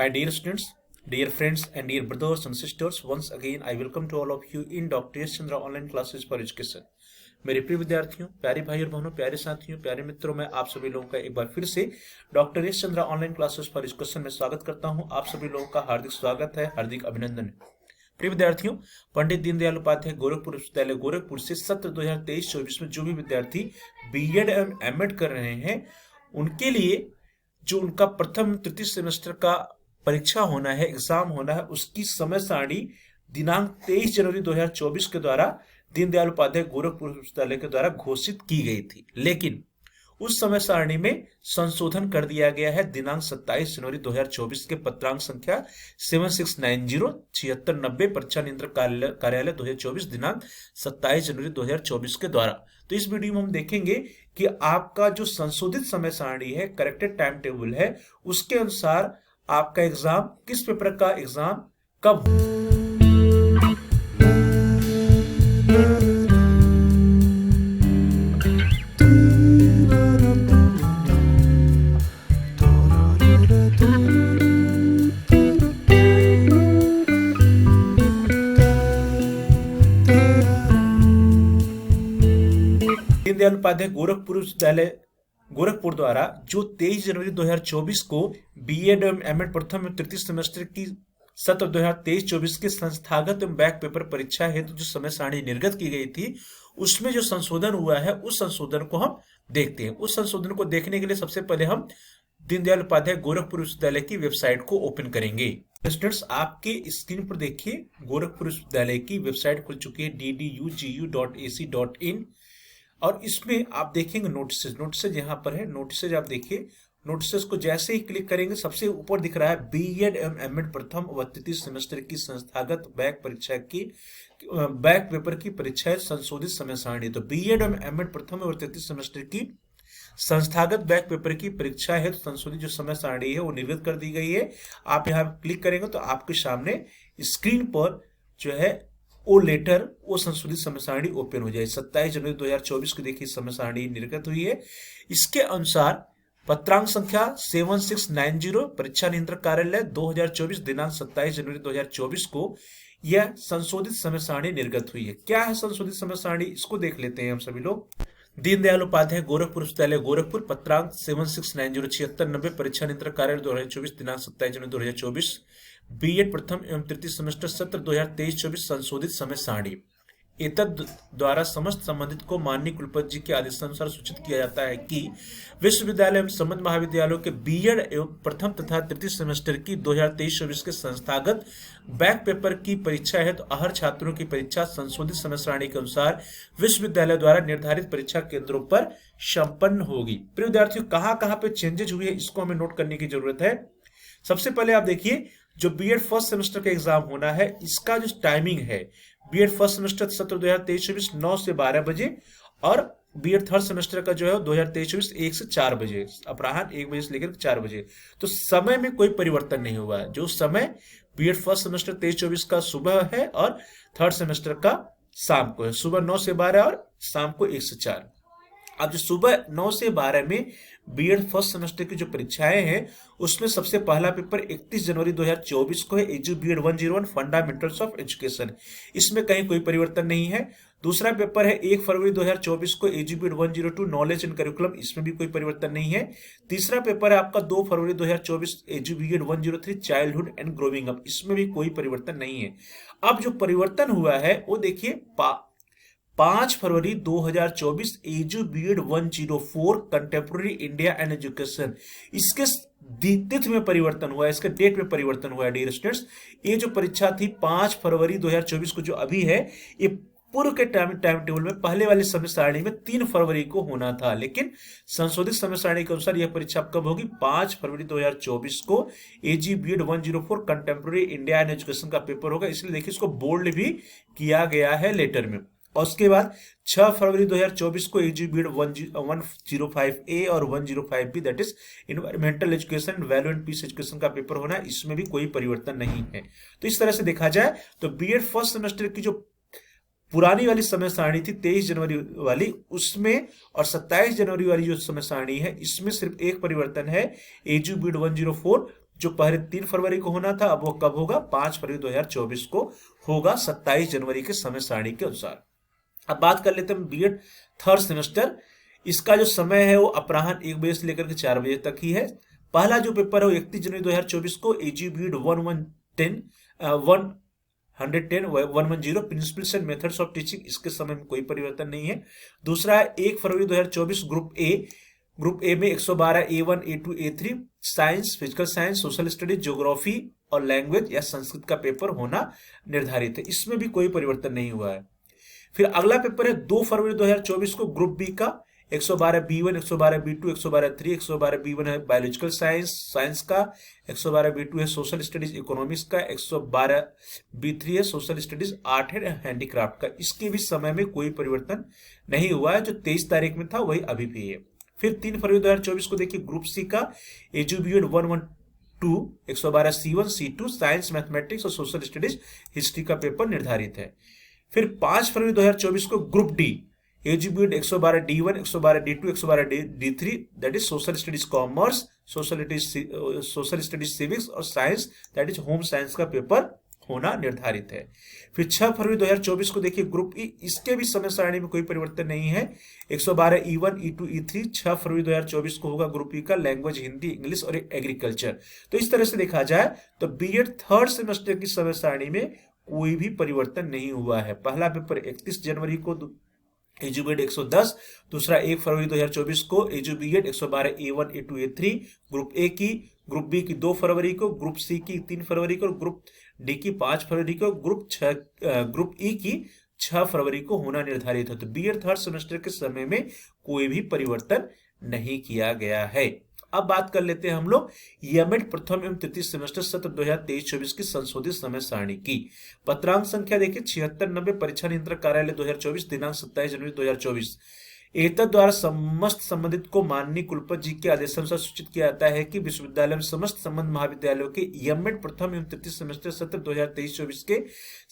My dear students, dear friends, and dear brothers and sisters, once again I welcome to all of you in Dr. S. Chandra online classes for education. मेरे प्रिय विद्यार्थियों, प्यारे भाई और बहनों, प्यारे साथियों, प्यारे मित्रों, मैं आप सभी लोगों का एक बार फिर से doctor S Chandra online classes for education में स्वागत करता हूं। आप सभी लोगों का हार्दिक स्वागत है, हार्दिक अभिनंदन है। प्रिय विद्यार्थियों, पंडित दीनदयाल उपाध्याय गोरखपुर विश्वविद्यालय गोरखपुर से सत्र 2023-24 में जो भी विद्यार्थी बीएड एवं एमएड कर रहे हैं उनके लिए जो उनका प्रथम तृतीय सेमेस्टर का परीक्षा होना है, एग्जाम होना है, उसकी समय सारणी दिनांक 23 जनवरी 2024 के द्वारा दीनदयाल उपाध्याय गोरखपुर विश्वविद्यालय के द्वारा घोषित की गई थी। लेकिन उस समय सारणी में संशोधन कर दिया गया है। दिनांक 27 जनवरी 2024 के पत्रांक संख्या 7690 परीक्षा नियंत्रक कार्यालय 2024 दिनांक 27 जनवरी 2024 के द्वारा। तो इस वीडियो में हम देखेंगे कि आपका जो संशोधित समय सारणी है, करेक्टेड टाइम टेबल है, उसके अनुसार आपका एग्जाम, किस पेपर का एग्जाम कब दीनदयाल उपाध्याय गोरखपुर विश्वविद्यालय गोरखपुर द्वारा जो 23 जनवरी 2024 को बीएड एवं एमएड प्रथम एवं तृतीय सेमेस्टर की सत्र 2023-24 के संस्थागत एवं बैक पेपर परीक्षा हेतु जो समय सारणी निर्गत की गई थी, उसमें जो संशोधन हुआ है उस संशोधन को हम देखते हैं। उस संशोधन को देखने के लिए सबसे पहले हम दीनदयाल उपाध्याय गोरखपुर विश्वविद्यालय की वेबसाइट को ओपन करेंगे। स्टूडेंट्स, आपके स्क्रीन पर देखिए गोरखपुर विश्वविद्यालय की वेबसाइट खुल चुकी है ddugU.ac.in और इसमें आप देखेंगे नोटिसेज यहाँ पर है। नोटिसेज आप देखिए, नोटिसेज को जैसे ही क्लिक करेंगे सबसे ऊपर दिख रहा है बीएड एवं एमएड प्रथम व तृतीय सेमेस्टर की संस्थागत बैक परीक्षा की बैक पेपर की परीक्षा संशोधित समय सारणी। तो बीएड एवं एमएड प्रथम और तृतीय सेमेस्टर की संस्थागत बैक पेपर की परीक्षा है तो संशोधित जो समय सारणी है वो निर्गत कर दी गई है। आप यहाँ क्लिक करेंगे तो आपके सामने स्क्रीन पर जो है वो संशोधित समय सारणी ओपन हो जाए। 27 जनवरी 2024 को देखिए समय सारणी निर्गत हुई है। इसके अनुसार पत्रांक संख्या 7690 परीक्षा नियंत्रक कार्यालय 2024 दिनांक 27 जनवरी 2024 को यह संशोधित समय सारणी निर्गत हुई है। क्या है संशोधित समय सारणी, इसको देख लेते हैं हम सभी लोग। दीनदयाल उपाध्याय गोरखपुर विश्वविद्यालय गोरखपुर पत्रांक 7690 परीक्षा नियंत्रक कार्यालय 2024 दिनांक 27 जनवरी 2024 बीएड प्रथम एवं तृतीय सेमेस्टर सत्र 2023-24 संशोधित समय सारणी एतद द्वारा समस्त संबंधित को माननीय कुलपति जी के आदेशानुसार सूचित किया जाता है कि विश्वविद्यालय एवं संबद्ध महाविद्यालयों के बीएड एवं प्रथम तथा तृतीय सेमेस्टर की 2023-24 के संस्थागत बैक पेपर की परीक्षा है तो अहर छात्रों की परीक्षा संशोधित समय सारणी के अनुसार विश्वविद्यालय द्वारा निर्धारित परीक्षा केंद्रों पर संपन्न होगी। प्रिय विद्यार्थियों, कहाँ पे चेंजेज हुए इसको हमें नोट करने की जरूरत है। सबसे पहले आप देखिए, जो बीएड फर्स्ट सेमेस्टर का एग्जाम होना है इसका जो टाइमिंग है, बीएड फर्स्ट सेमेस्टर सत्र 2023-24 9 से 12 बजे और बीएड थर्ड सेमेस्टर का जो है 2023-24 1 से 4 बजे, अपराह्न 1 बजे से लेकर 4 बजे। तो समय में कोई परिवर्तन नहीं हुआ है। जो समय बीएड फर्स्ट सेमेस्टर 23-24 का सुबह है और थर्ड सेमेस्टर का शाम को है, सुबह 9 से 12 और शाम को 1 से 4। अब जो सुबह 9 से 12 में बीएड फर्स्ट सेमेस्टर की जो परीक्षाएं हैं उसमें सबसे पहला पेपर 31 जनवरी 2024 को है edu BEd 101 fundamentals of education, इसमें कहीं कोई परिवर्तन नहीं है। दूसरा पेपर है 1 फरवरी 2024 को edu BEd 102 knowledge and curriculum, इसमें भी कोई परिवर्तन नहीं है। तीसरा पेपर है आपका 2 फरवरी 2024 edu BEd 103 childhood and growing up, इसमें भी कोई परिवर्तन नहीं है। अब जो परिवर्तन हुआ है वो देखिए 5 फरवरी 2024 edu BEd 104 contemporary India and education, इसके तिथि में परिवर्तन हुआ है, इसके डेट में परिवर्तन हुआ है। डियर स्टूडेंट्स, ये जो परीक्षा थी 5 फरवरी 2024 को जो अभी है, ये पूर्व के टाइम टेबल में पहले वाली समय सारणी में 3 फरवरी को होना था, लेकिन संशोधित समय सारणी के अनुसार यह परीक्षा कब होगी? 5 फरवरी 2024 को AG BEd 104 contemporary India and education का पेपर होगा। इसलिए देखिए इसको बोल्ड भी किया गया है लेटर में। और उसके बाद 6 फरवरी 2024 को एजी बीएड 105A और 105B that is environmental education and value and peace education का पेपर होना है, इसमें भी कोई परिवर्तन नहीं है। तो इस तरह से देखा जाए तो बीएड फर्स्ट सेमेस्टर की जो पुरानी वाली समय सारणी थी 23 जनवरी वाली, उसमें और 27 जनवरी वाली जो समय सारणी है इसमें सिर्फ एक परिवर्तन है, एजू बीएड 104 जो पहले 3 फरवरी को होना था, अब वो कब होगा? 5 फरवरी 2024 को होगा 27 जनवरी के समय सारणी के अनुसार। अब बात कर लेते हैं बीएड थर्ड सेमेस्टर। इसका जो समय है वो अपराह्न 1 बजे से लेकर के 4 बजे तक ही है। पहला जो पेपर है वो 31 जनवरी 2024 को AG BEd 110 principles and methods of teaching, इसके समय में कोई परिवर्तन नहीं है। दूसरा है 1 फरवरी 2024 ग्रुप ए में 112 A1 A2 A3 science, physical science, social studies, geography और लैंग्वेज या संस्कृत का पेपर होना निर्धारित है। इसमें भी कोई परिवर्तन नहीं हुआ है। फिर अगला पेपर है 2 फरवरी 2024 को ग्रुप बी का 112 B1, 112 B2, 112 3, 112 B1 है बायोलॉजिकल साइंस का, 112 B2 है सोशल स्टडीज इकोनॉमिक्स का, 112 B3 है social studies art and handicraft का। इसके भी समय में कोई परिवर्तन नहीं हुआ है। जो 23 तारीख में था वही अभी भी है। फिर 3 फरवरी 2024 को देखिए ग्रुप सी का एजुबीएड 112 112 C1 C2 साइंस, मैथमेटिक्स और सोशल स्टडीज हिस्ट्री का पेपर निर्धारित है। फिर 5 फरवरी 2024 को ग्रुप डी एजुबीएड 112 D1, 112 D2, 112 D3 that is social studies commerce, social studies civics और science that is home science का पेपर होना निर्धारित है। फिर 6 फरवरी 2024 को देखिए ग्रुप ई, इसके भी समय सारणी में कोई परिवर्तन नहीं है। 112 E1 E2 E3 6 फरवरी 2024 को होगा ग्रुप ई का लैंग्वेज हिंदी, इंग्लिश और एग्रीकल्चर। तो इस तरह से देखा जाए तो बीएड थर्ड सेमेस्टर की समय सारणी में कोई भी परिवर्तन नहीं हुआ है। पहला पेपर 31 जनवरी को एजुबीएड 110, दूसरा 1 फरवरी 2024 को एजुबीएड 112 A1 A2 A3 group A की, ग्रुप बी की 2 फरवरी को, ग्रुप सी की 3 फरवरी को, ग्रुप डी की 5 फरवरी को, ग्रुप ई की 6 फरवरी को होना निर्धारित है। तो बीएड थर्ड सेमेस्टर के समय में कोई भी परिवर्तन नहीं किया गया है। अब बात कर लेते हैं हम लोग एमएड प्रथम एवं तृतीय सेमेस्टर सत्र 2023-24 की संशोधित समय सारणी की। पत्रांक संख्या देखिए 7690 परीक्षा नियंत्रक कार्यालय 2024 दिनांक 27 जनवरी 2024। एतद द्वारा समस्त संबंधित को माननीय कुलपति जी के आदेशानुसार सूचित किया जाता है कि विश्वविद्यालय में समस्त संबंध महाविद्यालयों के एमएड प्रथम एवं तृतीय सेमेस्टर सत्र 2023-24 के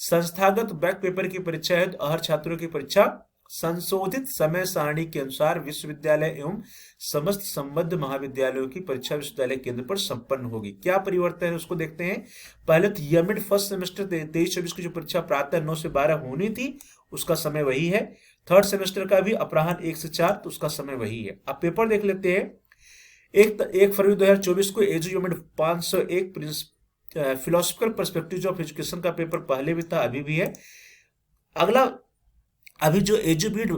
संस्थागत बैक पेपर की परीक्षा हेतु अहर छात्रों की परीक्षा संशोधित समय सारणी के अनुसार विश्वविद्यालय एवं समस्त संबद्ध महाविद्यालयों की परीक्षा विश्वविद्यालय केंद्र पर संपन्न होगी। क्या परिवर्तन है उसको देखते हैं। पहले तो एमएड फर्स्ट सेमेस्टर 23-24 की जो परीक्षा प्रातः 9 से 12 होनी थी उसका समय वही है। थर्ड सेमेस्टर का भी अपराह्न 1 से 4 तो उसका समय वही है। अब पेपर देख लेते हैं। 1 फरवरी 2024 को एजुएमएड 501 फिलोसफिकल पर्सपेक्टिव ऑफ एजुकेशन का पेपर पहले भी था अभी भी है। अगला अभी जो एजुबीएड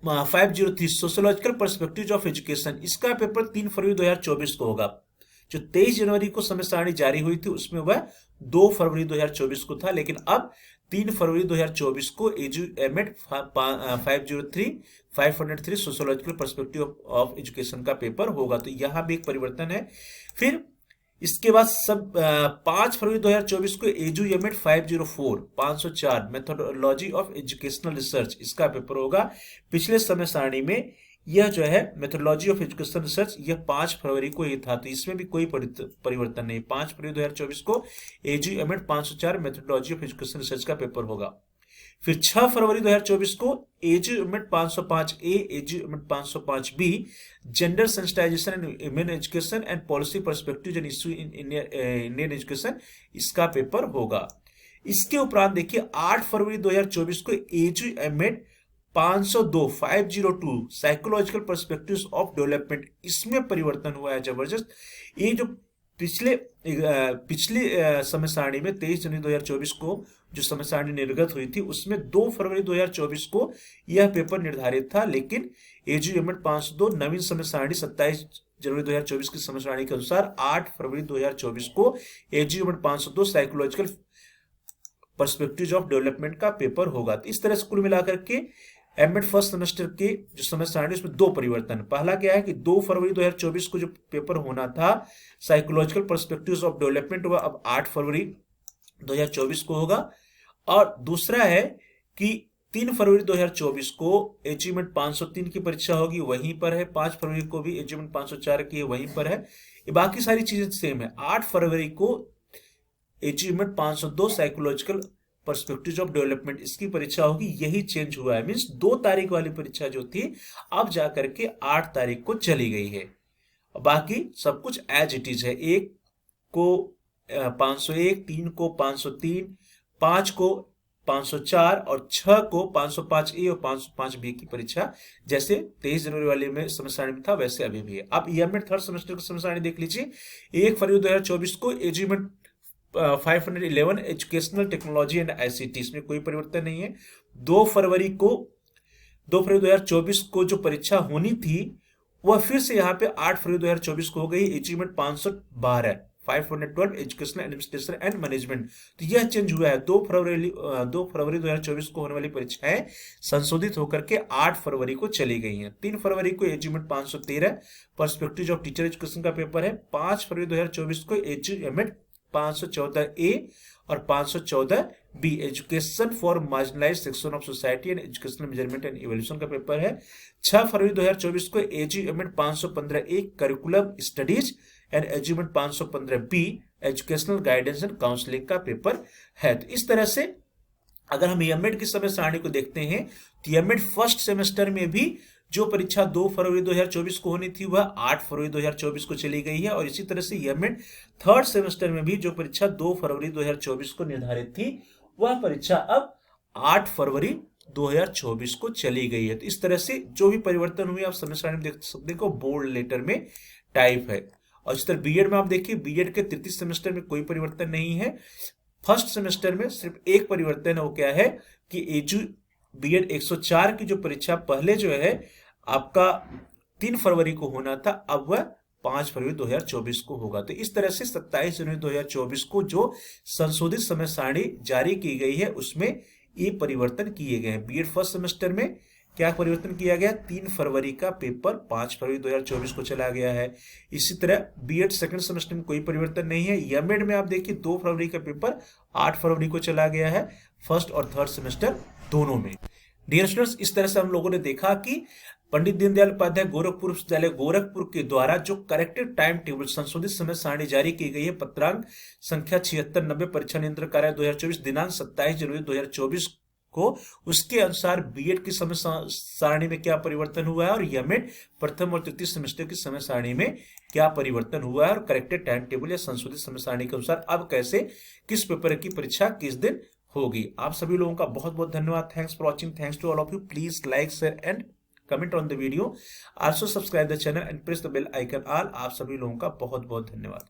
503 सोशियोलॉजिकल पर्सपेक्टिव ऑफ एजुकेशन, इसका पेपर 3 फरवरी 2024 को होगा। जो 23 जनवरी को समय सारणी जारी हुई थी उसमें वह 2 फरवरी 2024 को था, लेकिन अब 3 फरवरी 2024 को एजुएमएड 503 सोशियोलॉजिकल पर्सपेक्टिव ऑफ एजुकेशन का पेपर होगा। तो यहां भी एक परिवर्तन है। फिर इसके बाद 5 फरवरी 2024 को edu MEd 504 methodology of educational research, इसका पेपर होगा। पिछले समय सारणी में यह जो है मेथोडोलॉजी ऑफ एजुकेशनल रिसर्च यह 5 फरवरी को ही था, तो इसमें भी कोई परिवर्तन नहीं। 5 फरवरी 2024 को edu MEd 504 methodology of educational research का पेपर होगा। फिर 6 फरवरी 2024 को edu MEd 505A edu MEd 505B gender sensitisation and women education and policy perspective and issue in Indian education, इसका पेपर होगा। इसके उपरांत देखिए 8 फरवरी 2024 को edu MEd 502 psychological perspectives of development, इसमें परिवर्तन हुआ है जबरदस्त। ये जो पिछली समय सारणी में 23 जनवरी 2024 को जो समय सारणी निर्गत हुई थी उसमें 2 फरवरी 2024 को यह पेपर निर्धारित था, लेकिन एजुएमएड 502 नवीन समय सारणी 27 जनवरी 2024 की समय सारणी के अनुसार 8 फरवरी 2024 को edu MEd 502 psychological perspective of development का पेपर होगा। तो इस तरह से कुल मिलाकर के एमएड फर्स्ट सेमेस्टर के जो समय सारणी उसमें 2 परिवर्तन। पहला क्या है कि 2 फरवरी 2024 को जो पेपर होना था साइकोलॉजिकल पर्सपेक्टिव्स ऑफ डेवलपमेंट वह अब 8 फरवरी 2024 को होगा। और दूसरा है कि 3 फरवरी 2024 को एजुएमएड 503 की परीक्षा होगी, वहीं पर है। 5 फरवरी को भी एजुएमएड 504 की है, वहीं पर है। ये बाकी सारी चीजें सेम है। 8 फरवरी को edu MEd 502 psychological perspective of development इसकी परीक्षा होगी, यही चेंज हुआ है। मींस 2 तारीख वाली परीक्षा जो थी अब जाकर के 8 तारीख को चली गई है। बाकी सब कुछ एज इट इज है। एक को 501, 3 को 503, 5 को 504 और 6 को 505 ए और 505 बी की परीक्षा जैसे 23 जनवरी वाले में समय सारणी में था वैसे अभी भी है। अब ईएमएड थर्ड सेमेस्टर की समय सारणी देख लीजिए। 1 फरवरी 2024 को एजीमेंट 511 एजुकेशनल टेक्नोलॉजी एंड आईसीटी, इसमें कोई परिवर्तन नहीं है। 2 फरवरी 2024 को जो परीक्षा होनी थी वह फिर से यहाँ पे 8 फरवरी 2024 को हो गई। Achievement 512 512 educational administration and management, तो यह चेंज हुआ है। 2 फरवरी 2024 को होने वाली परीक्षाएं संशोधित होकर के 8 फरवरी को चली गई हैं। 3 फरवरी को achievement 513 perspective of teacher education का पेपर है। 5 फरवरी 2024 को अचीवमेंट 514 ए और 514 B education for marginalized section of society and educational measurement and evaluation का पेपर है। 6 फरवरी 2024 को AG MEd 515 A curriculum studies and AG MEd 515 B educational guidance and counselling का पेपर है। तो इस तरह से अगर हम एमएड की समय सारणी को देखते हैं तो एमएड फर्स्ट सेमेस्टर में भी जो परीक्षा 2 फरवरी 2024 को होनी थी वह 8 फरवरी 2024 को चली गई है, और इसी तरह से एमएड थर्ड सेमेस्टर में भी जो परीक्षा 2 फरवरी 2024 को निर्धारित थी वह परीक्षा अब 8 फरवरी 2024 को चली गई है। तो इस तरह से जो भी परिवर्तन हुए आप समय सारणी में देख सकते हो बोल्ड लेटर में टाइप है। और इस तरह बीएड में आप देखिए, बीएड के तृतीय सेमेस्टर में कोई परिवर्तन नहीं है। फर्स्ट सेमेस्टर में सिर्फ एक परिवर्तन है, वो क्या है कि एजू बीएड 104 की जो परीक्षा पहले जो है आपका 3 फरवरी को होना था, अब वह 5 फरवरी 2024 को होगा। तो इस तरह से 27 जनवरी 2024 को जो संशोधित समय सारणी जारी की गई है उसमें ये परिवर्तन किए गए हैं। बीएड फर्स्ट सेमेस्टर में क्या परिवर्तन किया गया, 3 फरवरी का पेपर 5 फरवरी 2024 को चला गया है। इसी तरह बीएड सेकंड सेमेस्टर में कोई परिवर्तन नहीं है। एमएड में आप देखिए 2 फरवरी का पेपर 8 फरवरी को चला गया है, फर्स्ट और थर्ड सेमेस्टर दोनों में। डियर स्टूडेंट्स, इस तरह से हम लोगों ने देखा कि पंडित दीनदयाल उपाध्याय गोरखपुर विश्वविद्यालय गोरखपुर के द्वारा जो करेक्टेड टाइम टेबल संशोधित समय सारणी जारी की गई है, पत्रांक संख्या 7690 परीक्षा नियंत्रण कार्य 2024 दिनांक 27 जनवरी 2024 को, उसके अनुसार बीएड की समय सारणी में क्या परिवर्तन हुआ है और एमएड प्रथम और तृतीय सेमेस्टर की समय सारणी में क्या परिवर्तन हुआ है, और करेक्टेड टाइम टेबल या संशोधित समय सारणी के अनुसार अब कैसे किस पेपर की परीक्षा किस दिन होगी। आप सभी लोगों का बहुत बहुत धन्यवाद। Thanks for watching. Thanks to all of you. Please like, share and comment on the video. Also subscribe the channel and press the bell icon all. आप सभी लोगों का बहुत बहुत धन्यवाद।